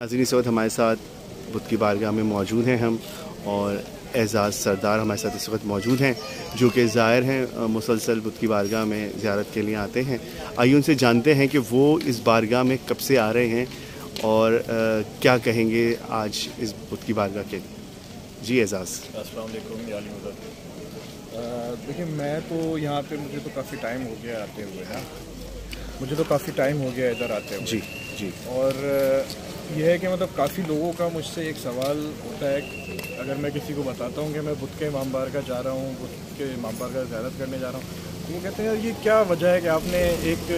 ناظرین اس وقت ہمارے ساتھ بدھ کی بارگاہ میں موجود ہیں ہم، اور اعزاز سردار ہمارے ساتھ اس وقت موجود ہیں جو کہ زائر ہیں، مسلسل بدھ کی بارگاہ میں زیارت کے لیے آتے ہیں۔ آئیے ان سے جانتے ہیں کہ وہ اس بارگاہ میں کب سے آ رہے ہیں اور کیا کہیں گے آج اس بدھ کی بارگاہ کے لیے۔ جی اعزاز، السلام علیکم یا علی مدد۔ دیکھیں میں تو یہاں پہ مجھے تو کافی ٹائم ہو گیا آتے ہوئے نا، مجھے تو کافی ٹائم ہو گیا ادھر آتے ہوئے۔ جی جی، اور یہ ہے کہ مطلب کافی لوگوں کا مجھ سے ایک سوال ہوتا ہے، اگر میں کسی کو بتاتا ہوں کہ میں بدھ کے امام بارگاہ جا رہا ہوں، بدھ کے امام بارگاہ زیارت کرنے جا رہا ہوں، تو وہ کہتے ہیں یار یہ کیا وجہ ہے کہ آپ نے ایک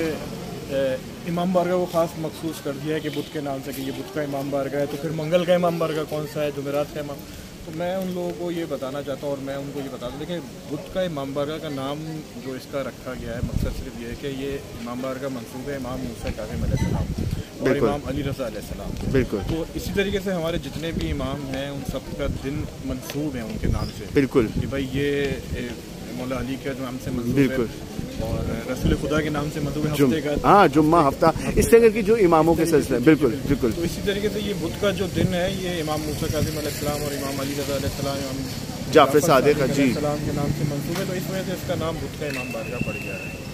امام بارگاہ کو خاص مخصوص کر دیا ہے کہ بدھ کے نام سے، کہ یہ بدھ کا امام بارگاہ ہے، تو پھر منگل کا امام بارگاہ کون سا ہے، جمعرات کا امام؟ تو میں ان لوگوں کو یہ بتانا چاہتا ہوں، اور میں ان کو یہ بتا دوں، دیکھیں بدھ کا امام بارگاہ کا نام جو اس کا رکھا گیا ہے، مقصد صرف یہ ہے کہ یہ امام بارگاہ منسوب ہے امام موسیٰ کاظم علیہ السلام اور امام علی رضا علیہ السلام۔ بالکل، تو اسی طریقے سے ہمارے جتنے بھی امام ہیں ان سب کا دن منسوب ہے ان کے نام سے، بالکل کہ بھائی یہ مولا علی کے نام سے منسوب ہے، بالکل، اور رسول خدا کے نام سے منسوب ہے، ہفتے کا، ہاں جمعہ ہفتہ، اس طرح کی جو اماموں کے سلسلے، بالکل بالکل۔ تو اسی طریقے سے یہ بدھ کا جو دن ہے یہ امام موسیٰ کاظم علیہ السلام اور امام علی رضا علیہ السلام، امام جعفر صادق علیہ السلام کے نام سے منسوب ہے، تو اس وجہ سے اس کا نام بدھ کا امام بارگاہ پڑ گیا ہے۔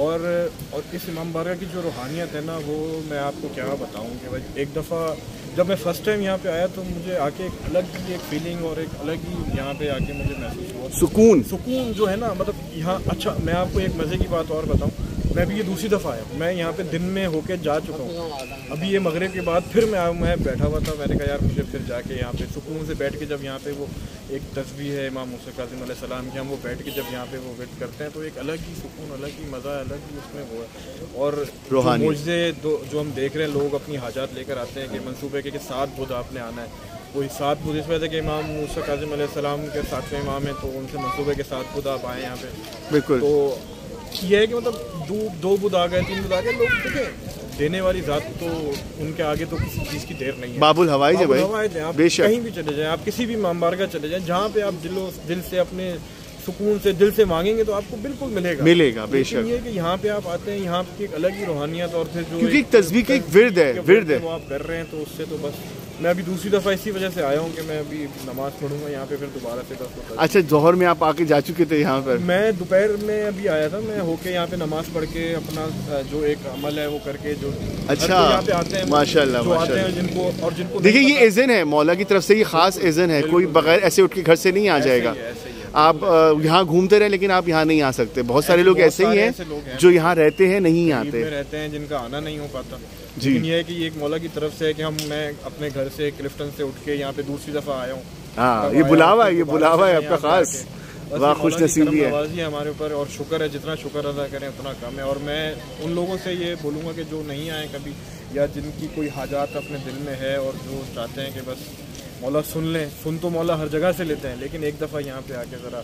اور اس امام بارگاہ کی جو روحانیت ہے نا، وہ میں آپ کو کیا بتاؤں کہ بھائی ایک دفعہ جب میں فرسٹ ٹائم یہاں پہ آیا تو مجھے آ کے ایک الگ ہی ایک فیلنگ اور ایک الگ ہی یہاں پہ آ کے مجھے محسوس ہوا، سکون جو ہے نا، مطلب یہاں۔ اچھا میں آپ کو ایک مزے کی بات اور بتاؤں، میں بھی یہ دوسری دفعہ آیا، میں یہاں پہ دن میں ہو کے جا چکا ہوں، ابھی یہ مغرب کے بعد پھر میں بیٹھا ہوا تھا، میں نے کہا یار مجھے پھر جا کے یہاں پہ سکون سے بیٹھ کے، جب یہاں پہ وہ ایک تسبیح ہے امام موسیٰ کاظم علیہ السلام کی، ہم وہ بیٹھ کے جب یہاں پہ وہ ویٹ کرتے ہیں تو ایک الگ ہی سکون، الگ ہی مزہ، الگ ہی اس میں وہ ہے۔ اور معجزے جو ہم دیکھ رہے ہیں، لوگ اپنی حاجات لے کر آتے ہیں کہ منصوبے کہ 7 بدھ آپ نے آنا ہے، وہی 7 بدھ اس وجہ سے کہ امام موسیٰ کاظم علیہ السلام کے 7ویں امام ہیں، تو ان سے منصوبے کے 7 بدھ آپ آئیں یہاں پہ۔ بالکل، تو یہ ہے کہ مطلب 2 بدھ آ گئے، 3 بدھ آ گئے، لوگ دیکھیں دینے والی ذات تو ان کے آگے تو کسی چیز کی دیر نہیں ہے۔ باب الحوائج ہے بھائی، آپ کہیں بھی چلے جائیں، آپ کسی بھی امام بارگاہ چلے جائیں، جہاں پہ آپ دل سے اپنے سکون سے دل سے مانگیں گے تو آپ کو بالکل ملے گا بے شک۔ یہ کہ یہاں پہ آپ آتے ہیں، یہاں کی ایک الگ ہی روحانیت، اور پھر جو کیونکہ ایک تسبیح کا ایک ورد ہے وہ آپ کر رہے ہیں، تو اس سے تو بس میں ابھی دوسری دفعہ اسی وجہ سے آیا ہوں کہ میں ابھی نماز پڑھوں گا یہاں پہ، پھر دوبارہ سے بس۔ اچھا ظہر میں آپ آ کے جا چکے تھے یہاں پر؟ میں دوپہر میں ابھی آیا تھا، میں ہو کے یہاں پہ نماز پڑھ کے اپنا جو ایک عمل ہے وہ کر کے، جو اچھا یہاں پہ آتے ہیں ماشاء اللہ، جو آتے ہیں جن کو دیکھیے یہ اذن ہے مولا کی طرف سے، یہ خاص اذن ہے، کوئی بغیر ایسے اٹھ کے گھر سے نہیں آ جائے گا۔ آپ یہاں گھومتے رہے لیکن آپ یہاں نہیں آ سکتے، بہت سارے لوگ ایسے ہی ہیں جو یہاں رہتے ہیں نہیں آتے، رہتے ہیں جن کا آنا نہیں ہو پاتا۔ لیکن یہ ہے کہ یہ ایک مولا کی طرف سے ہے کہ میں اپنے گھر سے کلفٹن سے اٹھ کے یہاں پہ دوسری دفعہ آیا ہوں۔ ہاں یہ بلاوا ہے آپ کا خاص، واہ خوش نصیبی ہے ہمارے اوپر، اور شکر ہے، جتنا شکر ادا کریں اتنا کم ہے۔ اور میں ان لوگوں سے یہ بولوں گا کہ جو نہیں آئے کبھی، یا جن کی کوئی حاجات اپنے دل میں ہے اور جو چاہتے ہیں کہ بس مولا سن لیں، سن تو مولا ہر جگہ سے لیتے ہیں، لیکن ایک دفعہ یہاں پہ آ کے ذرا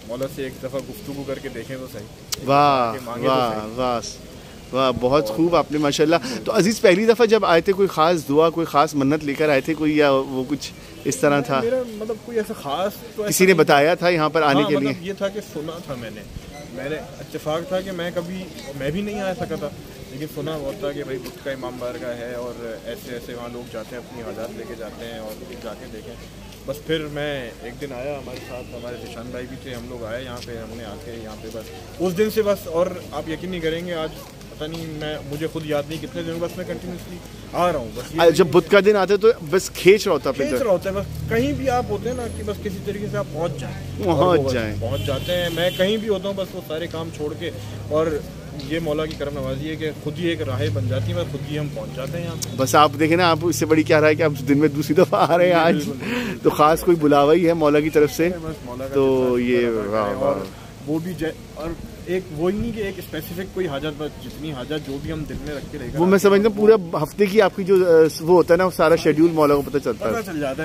مولا سے ایک دفعہ گفتگو کر کے دیکھیں تو صحیح۔ واہ واہ واہ واہ، بہت خوب آپ نے ماشاءاللہ۔ تو عزیز پہلی دفعہ جب آئے تھے کوئی خاص دعا، کوئی خاص منت لے کر آئے تھے کوئی، یا وہ کچھ اس طرح تھا؟ میرا مطلب کوئی ایسا خاص تو کسی نے بتایا تھا یہاں پر آنے کے لیے؟ یہ تھا کہ سنا تھا میں نے اتفاق تھا کہ میں بھی نہیں آ سکا تھا، لیکن سنا بہت تھا کہ بھائی بدھ کا امام بارگاہ ہے اور ایسے ایسے وہاں لوگ جاتے ہیں، اپنی حاجات لے کے جاتے ہیں، اور جا کے دیکھیں۔ بس پھر میں ایک دن آیا، ہمارے ساتھ ہمارے ذیشان بھائی بھی تھے، ہم لوگ آئے یہاں پہ، ہم نے آ کے یہاں پہ بس اس دن سے بس، اور آپ یقین نہیں کریں گے، آج پتہ نہیں مجھے خود یاد نہیں کتنے دن بس میں کنٹینیوسلی آ رہا ہوں۔ بس جب بدھ کا دن آتے تو بس کھینچ رہا ہوتا ہے، بس کہیں بھی آپ ہوتے ہیں نا کہ بس کسی طریقے سے آپ پہنچ جاتے ہیں۔ میں کہیں بھی ہوتا ہوں بس وہ سارے کام چھوڑ کے، اور یہ مولا کی کرم نوازی ہے کہ خود ہی ایک راہ بن جاتی ہے، بس خود ہی ہم پہنچ جاتے ہیں یہاں۔ بس آپ دیکھیں نا، آپ اس سے بڑی کیا رہا ہے کہ آپ دن میں دوسری دفعہ آ رہے ہیں آج، تو خاص کوئی بلاوا ہی ہے مولا کی طرف سے، تو یہ وہ بھی اور ایک وہی نہیں کہ ایک اسپیسیفک کوئی حاجت، بس جتنی حاجت جو بھی ہم دل میں رکھ کے لے کر، وہ میں سمجھتا ہوں پورے ہفتے کی آپ کی جو وہ ہوتا ہے نا، وہ سارا شیڈیول مولا کو پتہ چلتا ہے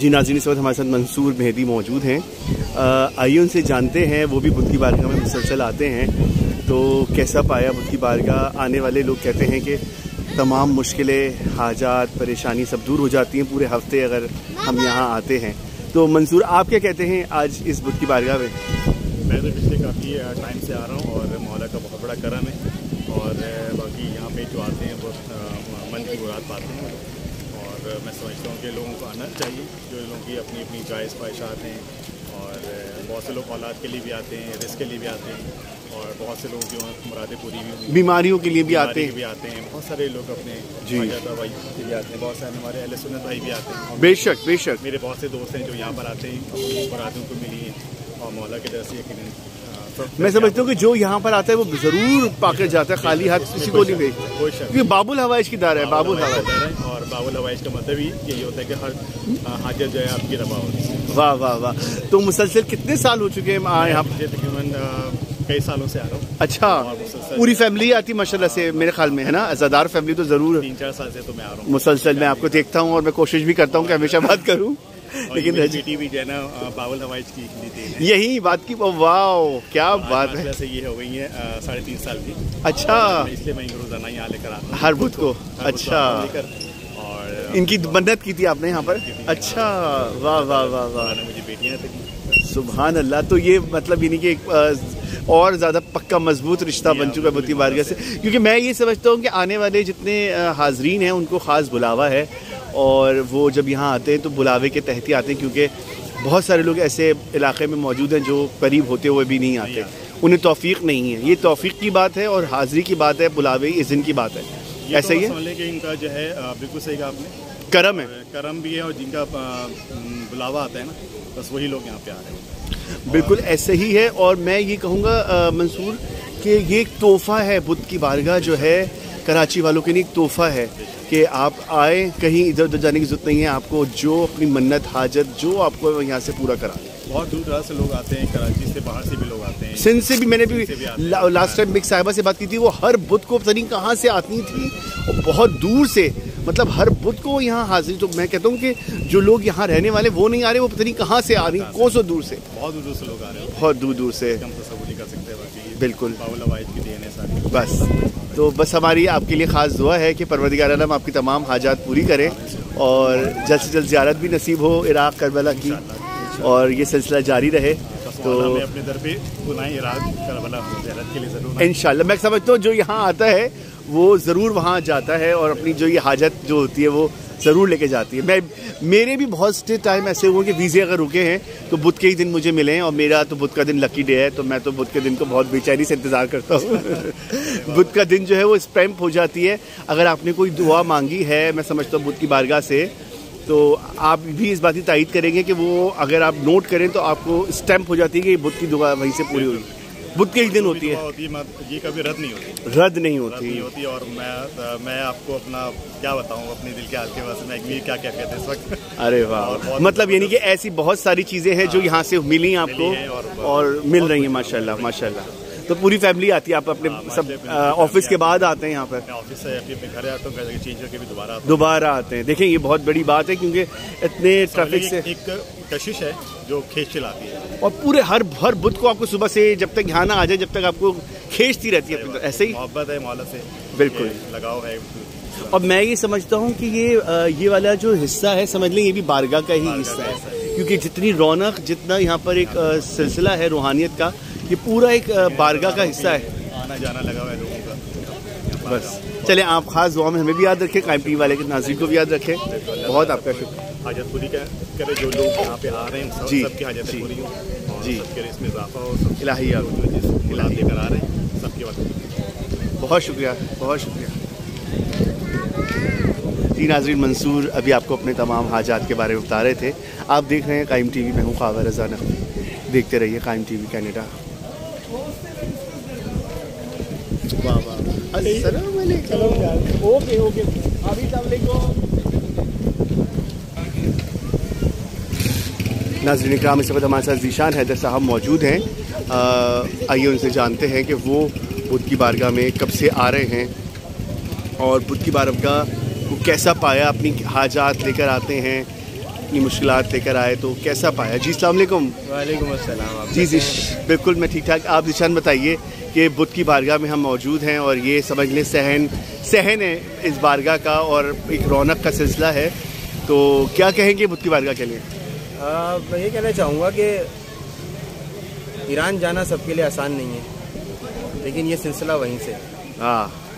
جی ناظرین، اس وقت ہمارے ساتھ منصور مہدی موجود ہیں. آئیے ان سے جانتے ہیں، وہ بھی بدھ کی بارگاہ میں مسلسل آتے ہیں، تو کیسا پایا بدھ کی بارگاہ. آنے والے لوگ کہتے ہیں کہ تمام مشکلیں، حاجات، پریشانی سب دور ہو جاتی ہیں پورے ہفتے اگر ہم یہاں آتے ہیں. تو منصور، آپ کیا کہتے ہیں آج اس بدھ کی بارگاہ میں؟ میں تو پچھلے کافی ٹائم سے آ رہا ہوں اور مولا کا بہت بڑا کرم ہے، اور باقی یہاں پہ جو آتے ہیں بہت من کی مراد پاتے ہیں، اور میں سمجھتا ہوں کہ لوگوں کو آنا چاہیے، جو لوگوں کی اپنی اپنی جائز خواہشات ہیں، اور بہت سے لوگ اولاد کے لیے بھی آتے ہیں، رزق کے لیے بھی آتے ہیں، اور بہت سے لوگ جو مرادیں پوری بھی بیماریوں کے لیے بھی آتے ہیں، بہت سارے لوگ اپنے بھائی کے لیے آتے ہیں، بہت سارے ہمارے اہل سنت بھائی بھی آتے ہیں. بے شک بے شک. میرے بہت سے دوست ہیں جو یہاں پر آتے ہیں، اپنی مرادوں کو ملی ہیں، اور مولا کی طرف سے یقیناً میں سمجھتا ہوں کہ جو یہاں پر آتا ہے وہ ضرور پا کر جاتا ہے، خالی ہاتھ کسی کو نہیں بھیجتا، کیونکہ باب الحوائج کی دار ہے. باب الحوائج، اور باب الحوائج کا مطلب ہی یہی ہوتا ہے کہ ہر حاجت جو ہے آپ کی روا ہوتی ہے. واہ واہ واہ. تو مسلسل کتنے سال ہو چکے ہیں یہاں پر؟ تقریباً کئی سالوں سے آ رہا ہوں. اچھا، پوری فیملی آتی ماشاءاللہ سے میرے خیال میں، ہے نا؟ عزادار فیملی تو ضرور. 3-4 سال سے تو میں آ رہا ہوں مسلسل. میں آپ کو دیکھتا ہوں اور میں کوشش بھی کرتا ہوں کہ ہمیشہ بات کروں، لیکن بیٹی بھی جو ہے نا باب الحوائج کی یہی بات کی. واو کیا بات ہے. ویسے یہ ہو گئی ہیں 3.5 سال کی. اچھا، اس لیے میں روزانہ یہاں لے کر آتا ہوں ہر بدھ کو. اچھا، اور ان کی منت کی تھی آپ نے یہاں پر؟ اچھا، واہ واہ واہ واہ. مجھے بیٹیاں تھیں. سبحان اللہ. تو یہ مطلب یعنی کہ اور زیادہ پکا مضبوط رشتہ بن چکا ہے بدھ کی بارگاہ سے، کیونکہ میں یہ سمجھتا ہوں کہ آنے والے جتنے حاضرین ہیں ان کو خاص بلاوا ہے، اور وہ جب یہاں آتے ہیں تو بلاوے کے تحت ہی آتے ہیں، کیونکہ بہت سارے لوگ ایسے علاقے میں موجود ہیں جو قریب ہوتے ہوئے بھی نہیں آتے، انہیں توفیق نہیں ہے. یہ توفیق کی بات ہے اور حاضری کی بات ہے، بلاوے اذن کی بات ہے. ایسا ہی ہے کہ ان کا جو ہے بالکل صحیح کہا آپ نے، کرم ہے، کرم بھی ہے، اور جن کا بلاوا آتا ہے نا بس وہی لوگ یہاں پہ آ رہے ہیں. بالکل ایسا ہی ہے. اور میں یہ کہوں گا منصور کہ یہ ایک تحفہ ہے، بدھ کی بارگاہ جو ہے کراچی والوں کے لیے ایک تحفہ ہے کہ آپ آئیں، کہیں ادھر ادھر جانے کی ضرورت نہیں ہے آپ کو. جو اپنی منت حاجت جو آپ کو یہاں سے پورا کرا. بہت دور دراز سے لوگ آتے ہیں، کراچی سے، باہر سے بھی لوگ آتے ہیں، سندھ سے بھی. میں نے بھی لاسٹ ٹائم ایک صاحبہ سے بات کی تھی، وہ ہر بدھ کو پتہ نہیں کہاں سے آتی تھی، اور بہت دور سے، مطلب ہر بدھ کو یہاں حاضری. تو میں کہتا ہوں کہ جو لوگ یہاں رہنے والے وہ نہیں آ رہے، وہ پتہ نہیں کہاں سے آ رہی، کوسوں دور سے، بہت دور سے لوگ آ رہے ہیں، بہت دور دور سے. ہم تصور نہیں کر سکتے. بالکل باب الحوائج کی دین ہے ساری. بس تو بس ہماری آپ کے لیے خاص دعا ہے کہ پروردگار عالم آپ کی تمام حاجات پوری کرے، اور جلد سے جلد زیارت بھی نصیب ہو عراق کربلا کی، اور یہ سلسلہ جاری رہے. تو میں اپنے در پہ پناہ عراق کربلا زیارت کے لیے ضرور انشاءاللہ. میں سمجھتا ہوں جو یہاں آتا ہے وہ ضرور وہاں جاتا ہے، اور اپنی جو یہ حاجت جو ہوتی ہے وہ ضرور لے کے جاتی ہے. میرے بھی بہت سے ٹائم ایسے ہوئے کہ ویزے اگر رکے ہیں تو بدھ کے ہی دن مجھے ملے ہیں، اور میرا تو بدھ کا دن لکی ڈے ہے، تو میں تو بدھ کے دن کو بہت بے چینی سے انتظار کرتا ہوں. بدھ کا دن جو ہے وہ اسٹیمپ ہو جاتی ہے. اگر آپ نے کوئی دعا مانگی ہے، میں سمجھتا ہوں بدھ کی بارگاہ سے، تو آپ بھی اس بات کی تائید کریں گے کہ وہ اگر آپ نوٹ کریں تو آپ کو اسٹیمپ ہو جاتی ہے کہ بدھ کی دعا وہیں سے پوری ہوئی. بدھ کے ہی دن ہوتی ہے، یہ کبھی رد نہیں ہوتی، رد نہیں ہوتی. اور میں آپ کو اپنا کیا بتاؤں اپنے دل کے حال کے واسطے میں کیا کہتے ہیں اس وقت. ارے واہ. مطلب یعنی کہ ایسی بہت ساری چیزیں ہیں جو یہاں سے ملی آپ کو اور مل رہی ہیں. ماشاءاللہ ماشاءاللہ. تو پوری فیملی آتی ہے، آپ اپنے سب آفس کے بعد آتے ہیں یہاں پر؟ آفس سے اپنے گھر آتا ہوں، چینج کر کے بھی دوبارہ آتے ہیں. دیکھیں یہ بہت بڑی بات ہے، کیونکہ اتنے ٹریفک سے ایک کشش ہے جو کھینچ چلاتی ہے، اور پورے ہر بدھ کو آپ کو صبح سے جب تک یہاں نہ آ جائے جب تک آپ کو کھینچتی رہتی ہے. ایسے ہی محبت ہے مولا سے، بالکل لگاؤ ہے. اور میں یہ سمجھتا ہوں کہ یہ والا جو حصہ ہے، سمجھ لیں یہ بھی بارگاہ کا ہی حصہ ہے، کیونکہ جتنی رونق، جتنا یہاں پر ایک سلسلہ ہے روحانیت کا، یہ پورا ایک بارگاہ کا حصہ ہے. آنا جانا لگا ہوا ہے لوگوں کا. بس چلیں، آپ خاص دعا میں ہمیں بھی یاد رکھیں، قائم ٹی وی والے کے ناظرین کو بھی یاد رکھیں. بہت آپ کا شکریہ. حاجت پوری کرے جو لوگ یہاں پہ آ رہے ہیں، سب کی حاجتیں پوری ہوں، جی سب کے اس میں اضافہ ہو. الہی ملاد لے کر آ رہے ہیں سب کی بات. بہت شکریہ، بہت شکریہ. جی ناظرین، منصور ابھی آپ کو اپنے تمام حاجات کے بارے میں بتا رہے تھے. آپ دیکھ رہے ہیں قائم ٹی وی. میں ہوں خواجہ رضا نقوی. دیکھتے رہیے قائم ٹی وی کینیڈا. السلام علیکم. Okay okay. السلام علیکم. ناظرین اکرام، اس وقت ہمارے ساتھ ذیشان حیدر صاحب موجود ہیں. آئیے ان سے جانتے ہیں کہ وہ بدھ کی بارگاہ میں کب سے آ رہے ہیں، اور بدھ کی بارگاہ وہ کیسا پایا؟ اپنی حاجات لے کر آتے ہیں، اپنی مشکلات لے کر آئے تو کیسا پایا؟ جی السلام علیکم۔ وعلیکم السلام۔ جی بالکل میں ٹھیک ٹھاک۔ آپ ذیشان بتائیے کہ بدھ کی بارگاہ میں ہم موجود ہیں اور یہ سمجھ لیں صحن ہے اس بارگاہ کا اور ایک رونق کا سلسلہ ہے، تو کیا کہیں گے بدھ کی بارگاہ کے لیے؟ میں یہ کہنا چاہوں گا کہ ایران جانا سب کے لیے آسان نہیں ہے، لیکن یہ سلسلہ وہیں سے،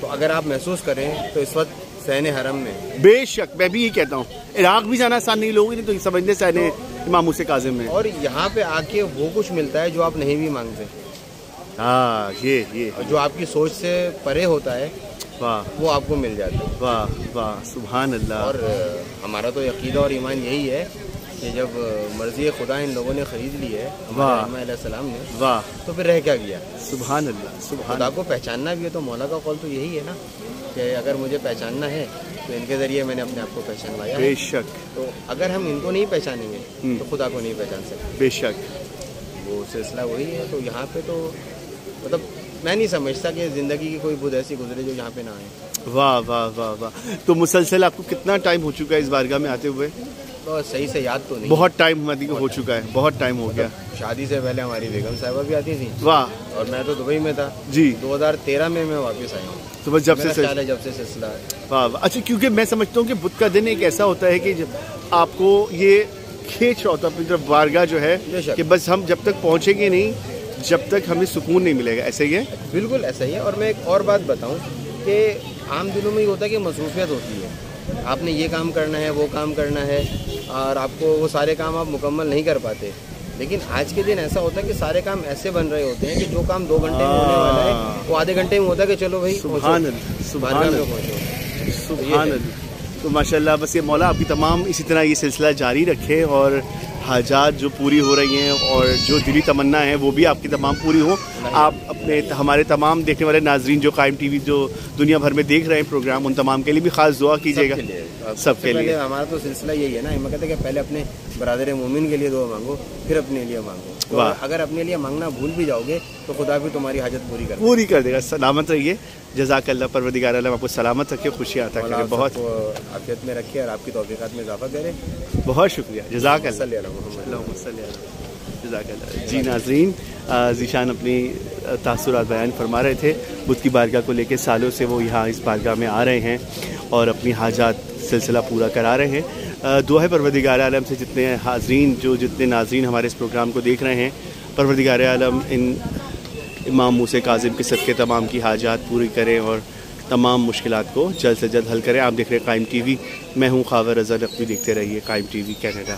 تو اگر آپ محسوس کریں تو اس وقت صحن حرم میں بے شک میں بھی یہ کہتا ہوں عراق بھی جانا آسان نہیں، لوگ نہیں تو سمجھ لیں صحن امام موسیٰ کاظم میں، اور یہاں پہ آ کے وہ کچھ ملتا ہے جو آپ نہیں بھی مانگتے، یہ جو آپ کی سوچ سے پرے ہوتا ہے واہ وہ آپ کو مل جاتا ہے۔ واہ واہ سبحان اللہ۔ اور ہمارا تو عقیدہ اور ایمان یہی ہے کہ جب مرضی خدا ان لوگوں نے خرید لی ہے ہمارے علیہ السلام نے، واہ تو پھر رہ کیا گیا؟ سبحان اللہ سبحان خدا کو پہچاننا بھی ہے تو مولا کا قول تو یہی ہے نا کہ اگر مجھے پہچاننا ہے تو ان کے ذریعے میں نے اپنے آپ کو پہچانوایا ہے۔ بے شک۔ تو اگر ہم ان کو نہیں پہچانیں گے تو خدا کو نہیں پہچان سکتے۔ بے شک وہ سلسلہ وہی ہے۔ تو یہاں پہ تو مطلب میں نہیں سمجھتا کہ زندگی کی کوئی بدھ ایسی گزرے جو یہاں پہ نہ آئے۔ واہ واہ واہ واہ۔ تو مسلسل آپ کو کتنا ٹائم ہو چکا ہے اس بارگاہ میں آتے ہوئے؟ تو صحیح سے یاد تو نہیں، بہت ٹائم ہو چکا ہے، بہت ٹائم ہو گیا۔ شادی سے پہلے ہماری بیگم صاحبہ بھی آتی تھی، واہ، اور میں تو دبئی میں تھا جی۔ 2013 میں واپس آیا ہوں، تو بس جب سے سلسلہ ہے۔ واہ واہ۔ اچھا، کیونکہ میں سمجھتا ہوں کہ بدھ کا دن ایک ایسا ہوتا ہے کہ آپ کو یہ کھینچ رہا ہوتا ہے اپنی طرف بارگاہ جو ہے کہ بس ہم جب تک پہنچیں گے نہیں جب تک ہمیں سکون نہیں ملے گا، ایسا ہی ہے؟ بالکل ایسا ہی ہے۔ اور میں ایک اور بات بتاؤں کہ عام دنوں میں یہ ہوتا ہے کہ مصروفیت ہوتی ہے، آپ نے یہ کام کرنا ہے، وہ کام کرنا ہے، اور آپ کو وہ سارے کام آپ مکمل نہیں کر پاتے، لیکن آج کے دن ایسا ہوتا ہے کہ سارے کام ایسے بن رہے ہوتے ہیں کہ جو کام 2 گھنٹے میں ہونے والا ہے وہ آدھے گھنٹے میں ہوتا ہے کہ چلو بھائی سبحان اللہ سبحان اللہ سبحان اللہ۔ تو ماشاءاللہ بس یہ مولا آپ کی تمام اسی طرح یہ سلسلہ جاری رکھے اور حاجات جو پوری ہو رہی ہیں اور جو دلی تمنا ہے وہ بھی آپ کی تمام پوری ہوں۔ آپ اپنے ہمارے تمام دیکھنے والے ناظرین جو قائم ٹی وی جو دنیا بھر میں دیکھ رہے ہیں پروگرام، ان تمام کے لیے بھی خاص دعا کیجیے گا۔ سب کے لیے ہمارا تو سلسلہ یہی ہے نا، ہم کہتے ہیں کہ پہلے اپنے برادر مومن کے لیے دعا مانگو، پھر اپنے لیے مانگو۔ اگر اپنے لیے مانگنا بھول بھی جاؤ گے تو خدا بھی تمہاری حاجت پوری کر دے گا۔ سلامت رہیے، جزاک اللہ، پروردگار اللہ آپ کو سلامت رکھے، خوشیاں عطا کرے، بہت عافیت میں رکھے اور آپ کی توفیقات میں اضافہ کرے۔ بہت شکریہ، جزاک اللہ۔ جزاک اللہ۔ جی ناظرین، ذیشان اپنی تاثرات بیان فرما رہے تھے۔ بدھ کی بارگاہ کو لے کے سالوں سے وہ یہاں اس بارگاہ میں آ رہے ہیں اور اپنی حاجات سلسلہ پورا کرا رہے ہیں۔ دعا ہے پروردگار عالم سے جتنے ناظرین ہمارے اس پروگرام کو دیکھ رہے ہیں، پروردگار عالم ان امام موسیٰ کاظم کے صدقے تمام کی حاجات پوری کریں اور تمام مشکلات کو جلد سے جلد حل کریں۔ آپ دیکھ رہے ہیں قائم ٹی وی، میں ہوں خاور رضا نقوی، دیکھتے رہیے قائم ٹی وی کینیڈا۔